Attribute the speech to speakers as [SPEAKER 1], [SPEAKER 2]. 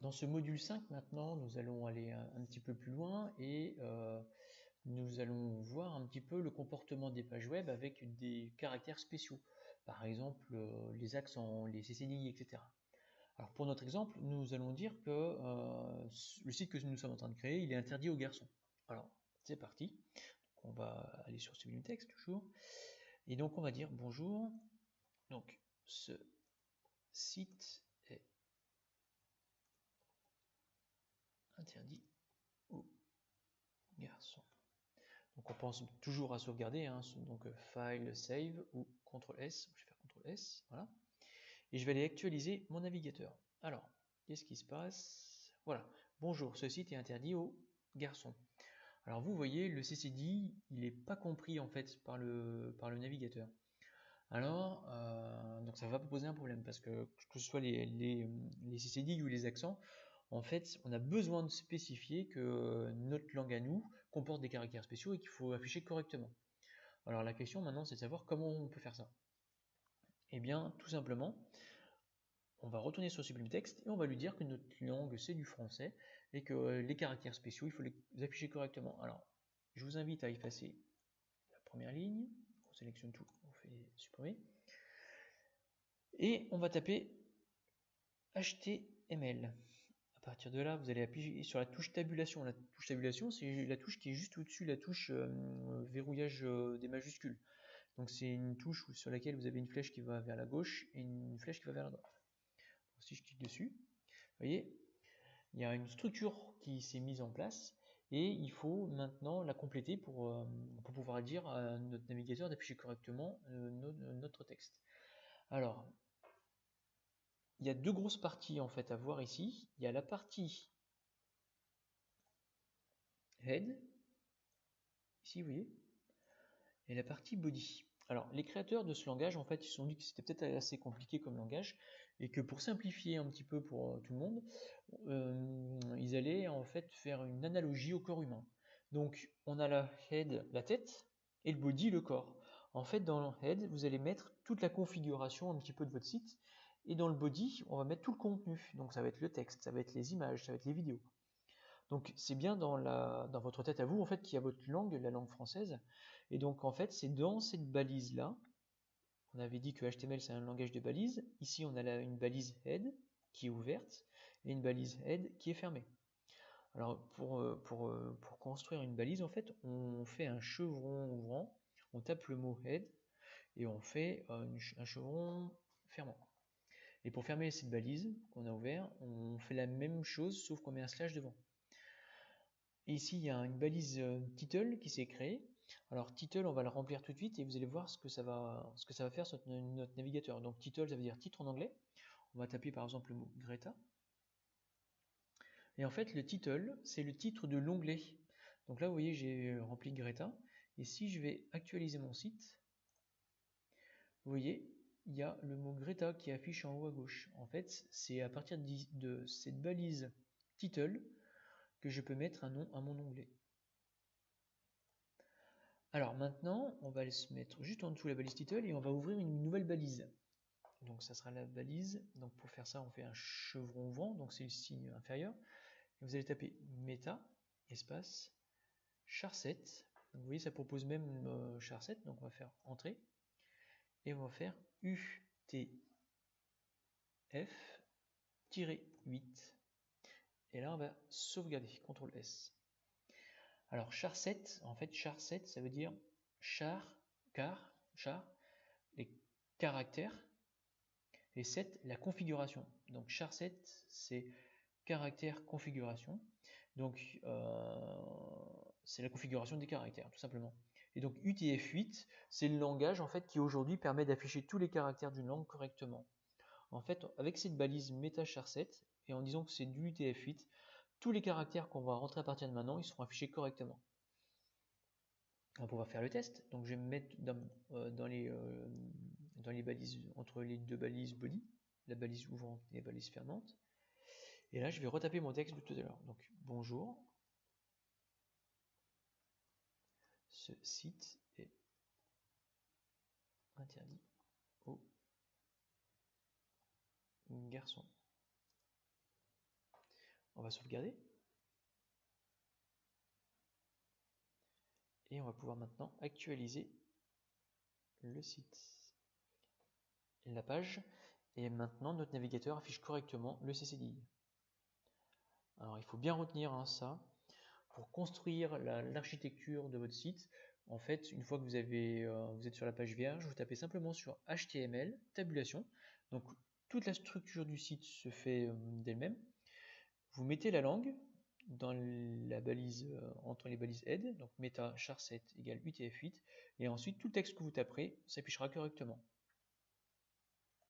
[SPEAKER 1] dans ce module 5 maintenant, nous allons aller un petit peu plus loin et nous allons voir un petit peu le comportement des pages web avec des caractères spéciaux. Par exemple, les accents, les CCDI, etc. Alors pour notre exemple, nous allons dire que le site que nous sommes en train de créer, il est interdit aux garçons. Alors, c'est parti. Donc, on va aller sur Sublime Text toujours. Et donc on va dire bonjour. Donc ce site est interdit aux garçons. Donc on pense toujours à sauvegarder, hein, donc File, Save ou CTRL S. Je vais faire CTRL S, voilà. Et je vais aller actualiser mon navigateur. Alors, qu'est-ce qui se passe? Voilà. Bonjour, ce site est interdit aux garçons. Alors vous voyez, le CCD, il n'est pas compris en fait par le navigateur. Alors, donc ça va poser un problème parce que ce soit les CCD ou les accents, en fait, on a besoin de spécifier que notre langue à nous comporte des caractères spéciaux et qu'il faut afficher correctement. Alors la question maintenant, c'est de savoir comment on peut faire ça. Eh bien, tout simplement, on va retourner sur Sublime Text et on va lui dire que notre langue c'est du français et que les caractères spéciaux, il faut les afficher correctement. Alors, je vous invite à effacer la première ligne, on sélectionne tout, on fait supprimer, et on va taper HTML. À partir de là, vous allez appuyer sur la touche tabulation. La touche tabulation, c'est la touche qui est juste au-dessus de la touche verrouillage des majuscules. Donc c'est une touche sur laquelle vous avez une flèche qui va vers la gauche et une flèche qui va vers la droite. Donc, si je clique dessus, vous voyez, il y a une structure qui s'est mise en place et il faut maintenant la compléter pour pouvoir dire à notre navigateur d'afficher correctement notre texte. Alors, il y a deux grosses parties en fait à voir ici. Il y a la partie head, ici vous voyez, et la partie body. Alors, les créateurs de ce langage, en fait, ils se sont dit que c'était peut-être assez compliqué comme langage, et que pour simplifier un petit peu pour tout le monde, ils allaient en fait faire une analogie au corps humain. Donc, on a la head, la tête, et le body, le corps. En fait, dans le head, vous allez mettre toute la configuration un petit peu de votre site, et dans le body, on va mettre tout le contenu. Donc, ça va être le texte, ça va être les images, ça va être les vidéos. Donc c'est bien dans votre tête à vous en fait qu'il y a votre langue, la langue française. Et donc en fait c'est dans cette balise là. On avait dit que HTML c'est un langage de balise. Ici on a une balise head qui est ouverte et une balise head qui est fermée. Alors pour construire une balise en fait on fait un chevron ouvrant, on tape le mot head et on fait un chevron fermant. Et pour fermer cette balise qu'on a ouvert, on fait la même chose sauf qu'on met un slash devant. Et ici, il y a une balise title qui s'est créée. Alors title, on va le remplir tout de suite et vous allez voir ce que ça va faire sur notre navigateur. Donc title, ça veut dire titre en anglais. On va taper par exemple le mot Greta. Et en fait, le title, c'est le titre de l'onglet. Donc là, vous voyez, j'ai rempli Greta. Et si je vais actualiser mon site, vous voyez, il y a le mot Greta qui affiche en haut à gauche. En fait, c'est à partir de cette balise title que je peux mettre un nom à mon onglet. Alors maintenant, on va se mettre juste en dessous de la balise title et on va ouvrir une nouvelle balise. Donc ça sera la balise. Donc pour faire ça, on fait un chevron ouvrant, donc c'est le signe inférieur. Et vous allez taper meta, espace, char7. Donc vous voyez, ça propose même char7, donc on va faire entrée. Et on va faire UTF-8. Et là, on va sauvegarder, CTRL S. Alors char7, en fait, char7, ça veut dire char, les caractères, et 7, la configuration. Donc char7, c'est caractère configuration. Donc c'est la configuration des caractères, tout simplement. Et donc UTF-8, c'est le langage en fait qui aujourd'hui permet d'afficher tous les caractères d'une langue correctement. En fait, avec cette balise meta-char7, et en disant que c'est du UTF-8, tous les caractères qu'on va rentrer à partir de maintenant, ils seront affichés correctement. On va pouvoir faire le test. Donc je vais me mettre dans les balises, entre les deux balises body, la balise ouvrante et la balise fermante. Et là, je vais retaper mon texte de tout à l'heure. Donc bonjour, ce site est interdit aux garçons. On va sauvegarder. Et on va pouvoir maintenant actualiser le site, la page. Et maintenant, notre navigateur affiche correctement le CCDI. Alors, il faut bien retenir ça. Pour construire l'architecture de votre site, en fait, une fois que vous êtes sur la page vierge, vous tapez simplement sur HTML, tabulation. Donc, toute la structure du site se fait d'elle-même. Vous mettez la langue dans la balise, entre les balises head, donc meta char7 égale UTF-8, et ensuite tout le texte que vous taperez s'affichera correctement.